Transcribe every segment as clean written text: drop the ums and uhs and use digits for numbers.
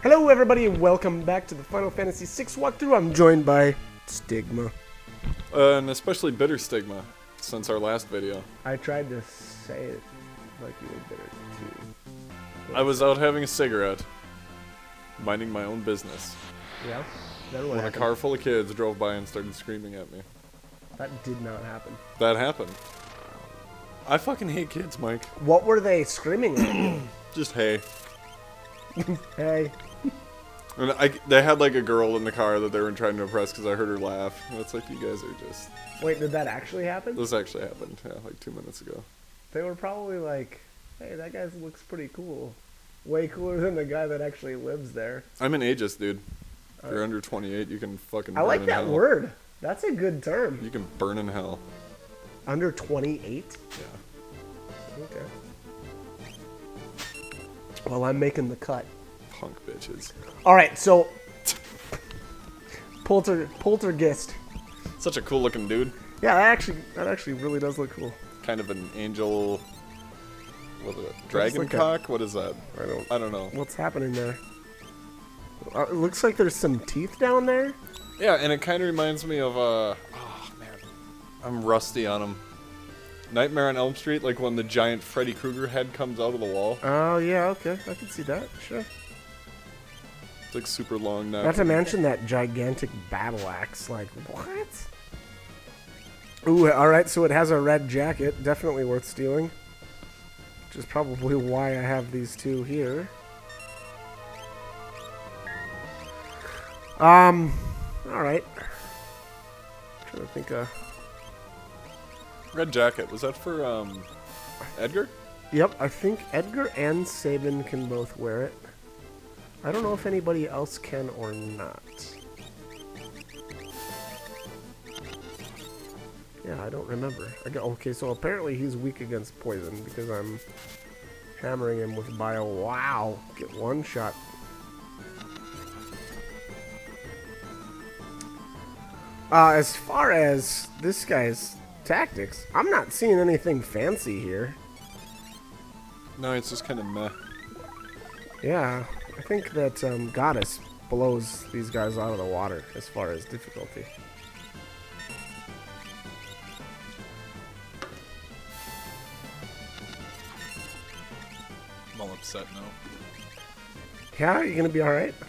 Hello everybody and welcome back to the Final Fantasy VI walkthrough. I'm joined by Stigma. And especially bitter stigma, since our last video. I tried to say it like you were bitter too. I was out having a cigarette, minding my own business, Yeah? Then what when a happened? car full of kids drove by and started screaming at me. That did not happen. That happened. I fucking hate kids, Mike. What were they screaming at? Just hey. Hey. And they had like a girl in the car that they were trying to impress because I heard her laugh. And it's like, you guys are just... Wait, did that actually happen? This actually happened, yeah, like 2 minutes ago. They were probably like, hey, that guy looks pretty cool. Way cooler than the guy that actually lives there. I'm an ageist, dude. If you're under 28, you can fucking I burn like in that hell. word. That's a good term. You can burn in hell. Under 28? Yeah. Okay. Well, I'm making the cut. Punk bitches. Alright, so... Poltergeist. Such a cool looking dude. Yeah, that actually really does look cool. Kind of an angel. What is it? Dragon like cock? What is that? I don't know. What's happening there? It looks like there's some teeth down there. Yeah, and it kind of reminds me of oh man, I'm rusty on them. Nightmare on Elm Street, like when the giant Freddy Krueger head comes out of the wall. Oh, yeah, okay. I can see that. Sure. It's like super long now. Not to mention that gigantic battle axe. Like, what? Ooh, alright, so it has a red jacket. Definitely worth stealing. Which is probably why I have these two here. Alright. Trying to think Red jacket. Was that for Edgar? Yep, I think Edgar and Sabin can both wear it. I don't know if anybody else can or not. Yeah, I don't remember. Okay, so apparently he's weak against poison because I'm hammering him with bio. Wow, get one shot. As far as this guy's tactics, I'm not seeing anything fancy here. No, it's just kind of meh. Yeah, I think that Goddess blows these guys out of the water as far as difficulty. I'm all upset now. Yeah, you gonna be alright? God,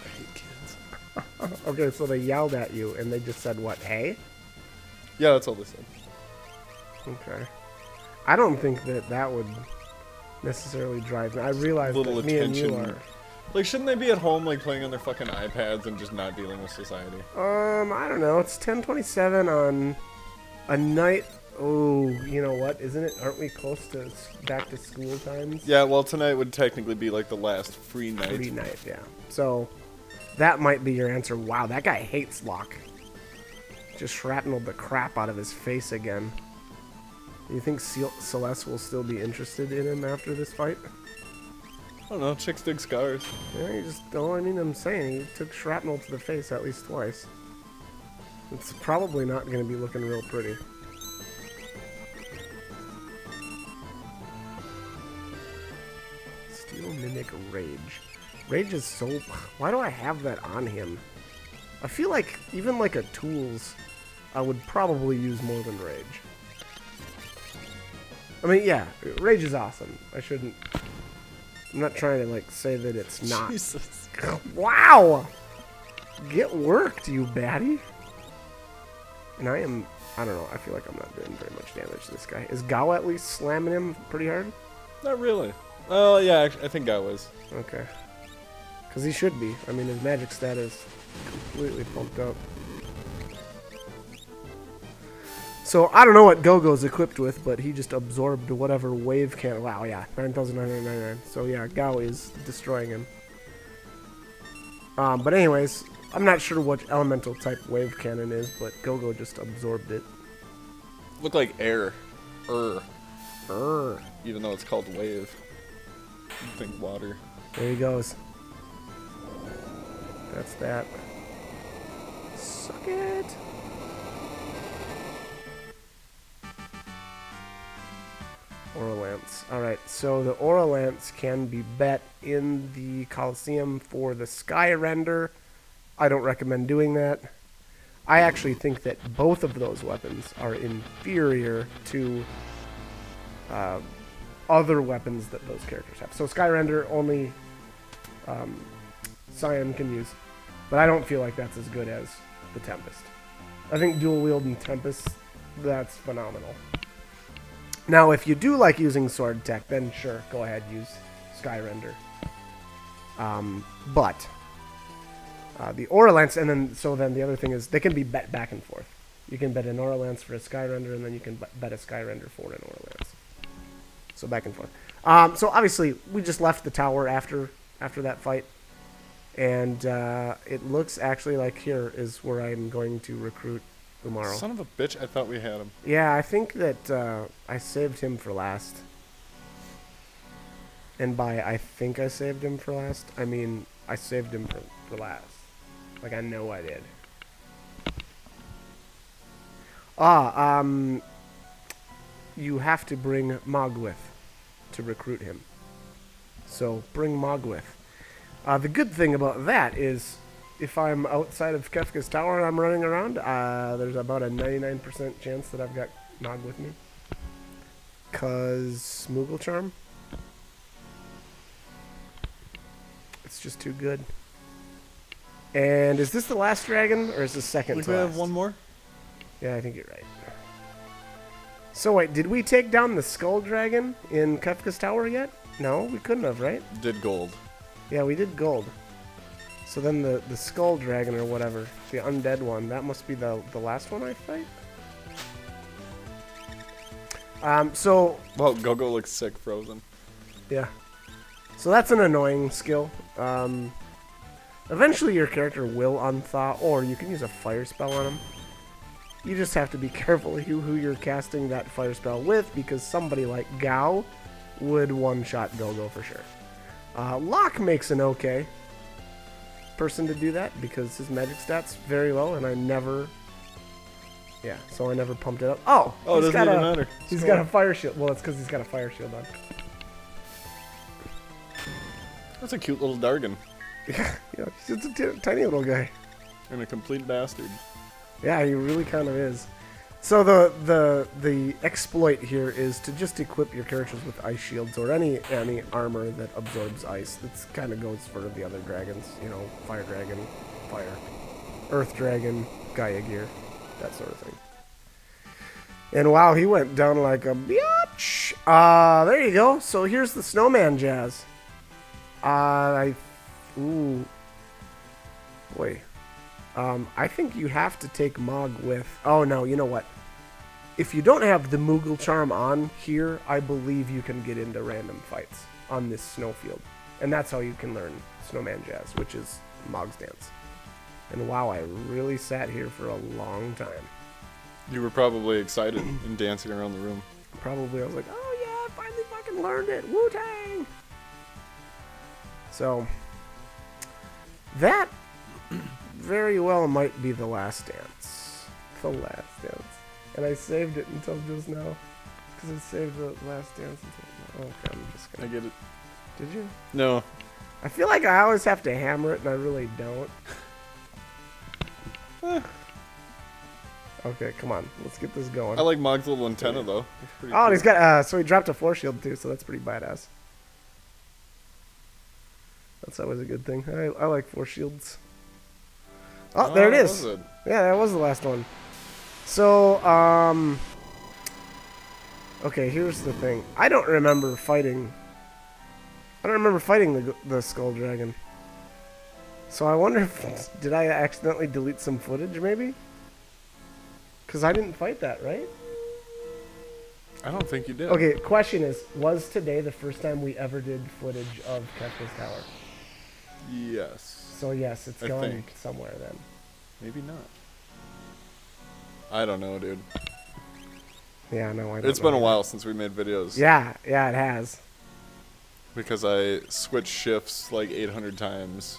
I hate kids. Okay, so they yelled at you and they just said what, hey? Yeah, that's all they said. Okay. I don't think that would necessarily drive me. I realize Little that me and you attention. Like, shouldn't they be at home, like, playing on their fucking iPads and just not dealing with society? are... I don't know. It's 10:27 on a night... Oh, you know what? Isn't it? Aren't we close to back to school times? Yeah, well, tonight would technically be, like, the last free night. Free night, yeah. So, that might be your answer. Wow, that guy hates Locke. Just shrapneled the crap out of his face again. Do you think Celeste will still be interested in him after this fight? I don't know, chicks dig scars. Yeah, you just don't. I mean, I'm saying he took shrapnel to the face at least twice. It's probably not going to be looking real pretty. Steel Mimic Rage. Rage is so... Why do I have that on him? I feel like even like a Tools, I would probably use more than Rage. I mean, yeah, Rage is awesome. I shouldn't... I'm not trying to, like, say that it's not. Jesus. Wow! Get worked, you baddie. And I don't know, I feel like I'm not doing very much damage to this guy. Is Gao at least slamming him pretty hard? Not really. Oh, yeah, I think I was. Okay. Because he should be. I mean, his magic stat is completely pumped up. So, I don't know what Gogo's equipped with, but he just absorbed whatever wave can. Wow, yeah, 9,999. So, yeah, Gao is destroying him. But anyways, I'm not sure what elemental type wave cannon is, but Gogo just absorbed it. Looked like air. Brr. Even though it's called wave. You'd think water. There he goes. That's that. Suck it. Aura Lance. Alright, so the Aura Lance can be bet in the Coliseum for the Sky Render. I don't recommend doing that. I actually think that both of those weapons are inferior to other weapons that those characters have. So Sky Render only Cyan can use, but I don't feel like that's as good as the Tempest. I think dual wield and Tempest, that's phenomenal. Now, if you do like using sword tech, then sure, go ahead, use Sky Render. But the Aura Lance, and then the other thing is they can be bet back and forth. You can bet an Aura Lance for a Sky Render, and then you can bet a Sky Render for an Aura Lance. So back and forth. So obviously, we just left the tower after that fight. And it looks actually like here is where I'm going to recruit Umaro. Son of a bitch, I thought we had him. Yeah, I think that I saved him for last. And by I think I saved him for last, I mean I saved him for last. Like, I know I did. You have to bring Mogwith to recruit him. So, bring Mogwith. The good thing about that is, if I'm outside of Kefka's tower and I'm running around, there's about a 99% chance that I've got Nog with me. 'Cause Moogle Charm. It's just too good. And is this the last dragon, or is this second We to have last? one more? Yeah, I think you're right. So wait, did we take down the Skull Dragon in Kefka's tower yet? No, we couldn't have, right? Did gold. Yeah, we did gold. So then the Skull Dragon or whatever, the undead one, that must be the last one I fight? So... Well, Gogo looks sick frozen. Yeah. So that's an annoying skill. Eventually your character will unthaw, or you can use a fire spell on him. You just have to be careful who you're casting that fire spell with, because somebody like Gao would one-shot Gogo for sure. Locke makes an okay person to do that, because his magic stats very low, and I never... Yeah, so I never pumped it up. Oh! Oh, it doesn't even matter. He's got a fire shield. Well, it's because he's got a fire shield on. That's a cute little Dargon. Yeah, he's a tiny little guy. And a complete bastard. Yeah, he really kind of is. So the exploit here is to just equip your characters with ice shields or any armor that absorbs ice. That kind of goes for the other dragons, you know, fire dragon, fire, earth dragon, Gaia gear, that sort of thing. And wow, he went down like a bitch. There you go. So here's the snowman jazz. Ooh. Boy. I think you have to take Mog with... Oh, no, you know what? If you don't have the Moogle Charm on here, I believe you can get into random fights on this snowfield. And that's how you can learn Snowman Jazz, which is Mog's Dance. And wow, I really sat here for a long time. You were probably excited and dancing around the room. Probably, I was like, oh yeah, I finally fucking learned it! Wu-Tang! So, that very well might be the last dance. The last dance. And I saved it until just now. Because I saved the last dance until now. Okay, I'm just gonna... I get it. Did you? No. I feel like I always have to hammer it, and I really don't. Okay, come on. Let's get this going. I like Mog's little antenna, though. It's pretty Oh, cool. and he's got... so he dropped a force shield, too, so that's pretty badass. That's always a good thing. I like force shields. Oh, there it is. Was it? Yeah, that was the last one. So, okay, here's the thing. I don't remember fighting the Skull Dragon. So I wonder if... Did I accidentally delete some footage, maybe? Because I didn't fight that, right? I don't think you did. Okay, question is, was today the first time we ever did footage of Kefka's Tower? Yes. So yes, it's I going think. somewhere then. Maybe not. I don't know, dude. Yeah, no, I don't It's know been a either. while since we made videos. Yeah, it has. Because I switched shifts like 800 times.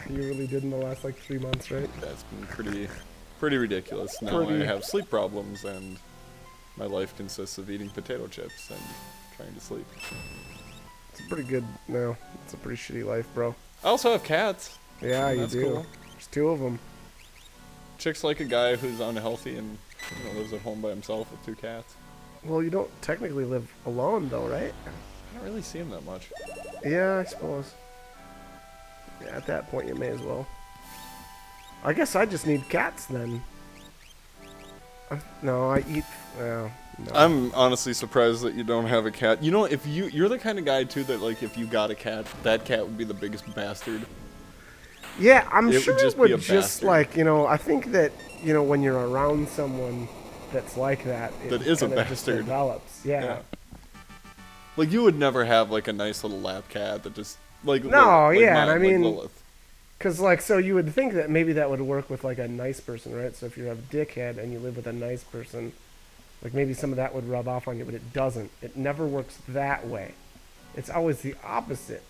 You really did in the last like 3 months, right? That's been pretty ridiculous. Now Pretty. I have sleep problems and my life consists of eating potato chips and trying to sleep. It's a pretty good. No, it's a pretty shitty life, bro. I also have cats. Yeah, you That's do. cool. There's 2 of them. Chick's like a guy who's unhealthy and lives at home by himself with 2 cats. Well, you don't technically live alone, though, right? I don't really see him that much. Yeah, I suppose. Yeah, at that point, you may as well. I guess I just need cats then. No, I eat. Well, no. I'm honestly surprised that you don't have a cat. You know, if you're the kind of guy too that like if you got a cat, that cat would be the biggest bastard. Yeah, I'm It sure would just it would be a just bastard. like I think that when you're around someone that's like that, it That is a kinda just bastard. develops. Yeah. Like you would never have like a nice little lap cat that just like No, like yeah, mine, and I like mean- Lilith. Because, like, so you would think that maybe that would work with, like, a nice person, right? So if you have a dickhead and you live with a nice person, like, maybe some of that would rub off on you, but it doesn't. It never works that way. It's always the opposite.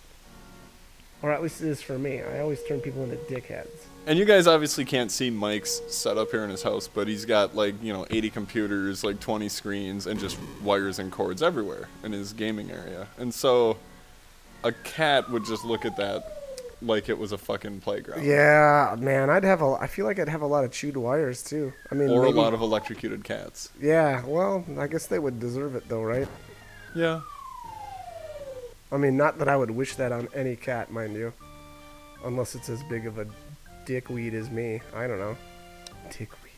Or at least it is for me. I always turn people into dickheads. And you guys obviously can't see Mike's setup here in his house, but he's got like 80 computers, like 20 screens, and just wires and cords everywhere in his gaming area. And so, a cat would just look at that like it was a fucking playground. Yeah, man, I feel like I'd have a lot of chewed wires, too. I mean, Or maybe, a lot of electrocuted cats. Yeah, well, I guess they would deserve it, though, right? Yeah. I mean, not that I would wish that on any cat, mind you. Unless it's as big of a dickweed as me. I don't know. Dickweed.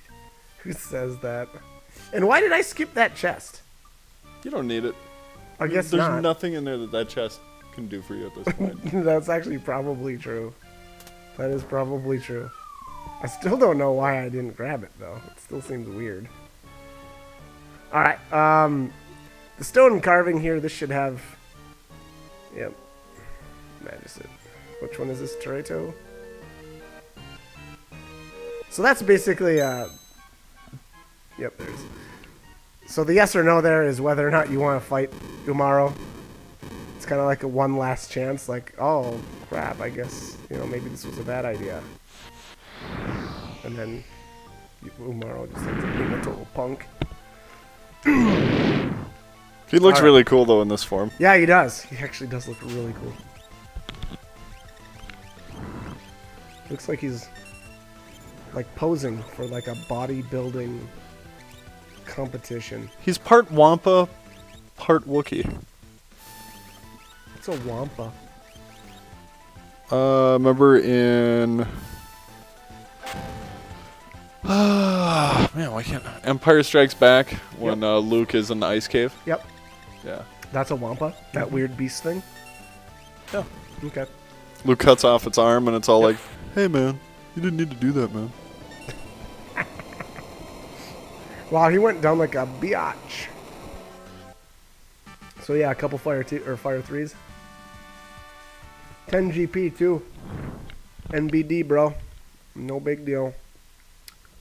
Who says that? And why did I skip that chest? You don't need it. I guess There's not. nothing in there that chest can do for you at this point. That's actually probably true. That is probably true. I still don't know why I didn't grab it, though. It still seems weird. Alright, the stone carving here, this should have... Yep. Magicite. Which one is this? Toretto? So that's basically, Yep, there's... So the yes or no there is whether or not you want to fight Umaro. It's kind of like a one last chance, like, oh, crap, I guess, maybe this was a bad idea. And then Umaro just ends up being a total punk. He looks Alright. really cool, though, in this form. Yeah, he does. He actually does look really cool. Looks like he's, like, posing for, like, a bodybuilding competition. He's part Wampa, part Wookiee. It's a Wampa. Remember in... man, why can't... Empire Strikes Back, when Luke is in the ice cave? Yep. Yeah. That's a Wampa? That weird beast thing? Yeah. Okay. Luke cuts off its arm, and it's all like, hey, man, you didn't need to do that, man. Wow, he went down like a biatch. So yeah, a couple fire 3s. 10 GP too. NBD, bro. No big deal.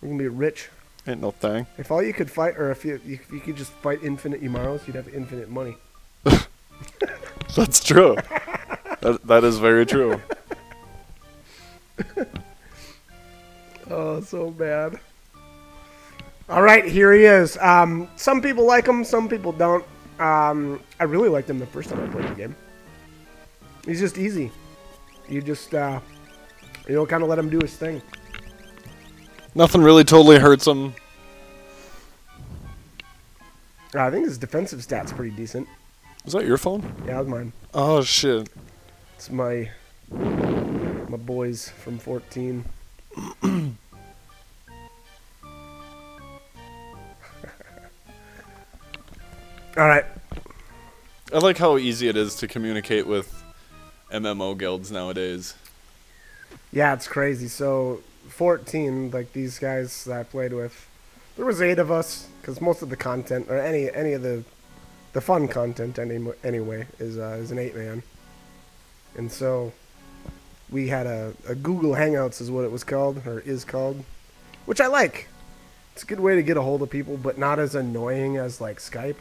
You can be rich. Ain't no thing. If all you could fight, or if you could just fight infinite Umaros, you'd have infinite money. That's true. that is very true. Oh, so bad. All right, here he is. Some people like him, some people don't. I really liked him the first time I played the game. He's just easy. You just, kind of let him do his thing. Nothing really totally hurts him. I think his defensive stats pretty decent. Is that your phone? Yeah, that was mine. Oh, shit. It's my boys from 14. All right. I like how easy it is to communicate with MMO guilds nowadays. Yeah, it's crazy. So 14, like these guys that I played with, there was 8 of us, because most of the content, or any of the fun content anyway, is an 8-man. And so we had a Google Hangouts is what it was called, or is called, which I like. It's a good way to get a hold of people, but not as annoying as like Skype.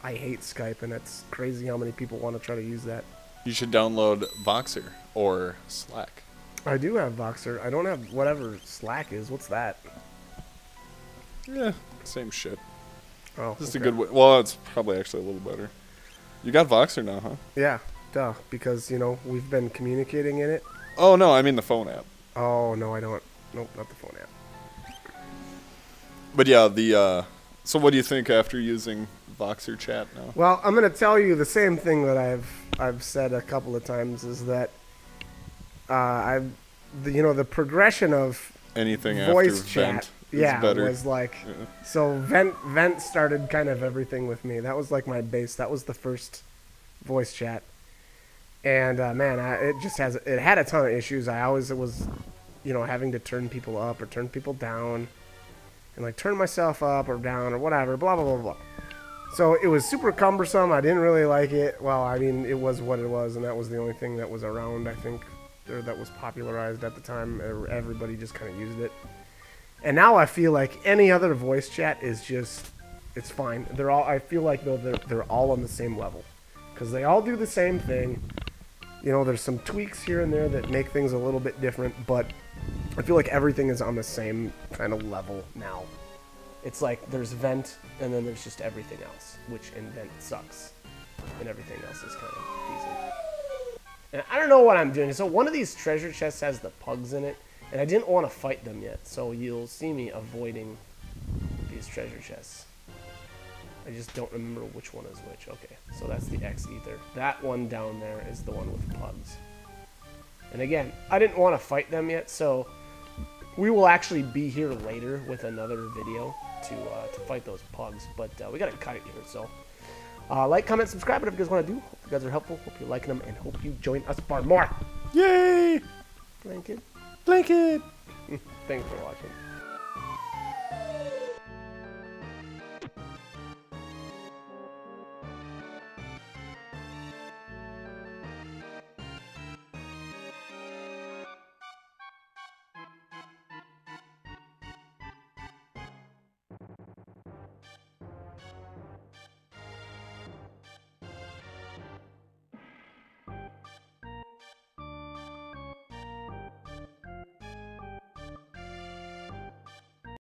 I hate Skype, and it's crazy how many people want to try to use that. You should download Voxer or Slack. I do have Voxer. I don't have whatever Slack is. What's that? Yeah, same shit. Oh, Just a okay. good way. Well, it's probably actually a little better. You got Voxer now, huh? Yeah, duh. Because, you know, we've been communicating in it. Oh, no, I mean the phone app. Oh, no, I don't. Nope, not the phone app. But yeah, so what do you think after using Voxer chat now? Well, I'm going to tell you the same thing that I've said a couple of times is that the progression of Anything voice after chat, Vent yeah, is better. was like Yeah. so Vent started kind of everything with me. That was like my base. That was the first voice chat, and man, it had a ton of issues. I always was, having to turn people up or turn people down, and like turn myself up or down or whatever, blah blah blah blah. So it was super cumbersome. I didn't really like it. Well, I mean, it was what it was, and that was the only thing that was around, I think, or that was popularized at the time. Everybody just kind of used it. And now I feel like any other voice chat is just, it's fine. I feel like they're all on the same level, because they all do the same thing. There's some tweaks here and there that make things a little bit different, but I feel like everything is on the same kind of level now. It's like there's Vent, and then there's just everything else, which in Vent sucks, and everything else is kind of decent. And I don't know what I'm doing. So one of these treasure chests has the pugs in it, and I didn't want to fight them yet, so you'll see me avoiding these treasure chests. I just don't remember which one is which. Okay, so that's the X-Ether. That one down there is the one with pugs. And again, I didn't want to fight them yet, so we will actually be here later with another video to fight those pugs, but we gotta cut it here. So like, comment, subscribe, whatever you guys want to do. Hope you guys are helpful. Hope you're liking them, and hope you join us for more. Yay! Blanket. Blanket! Thanks for watching.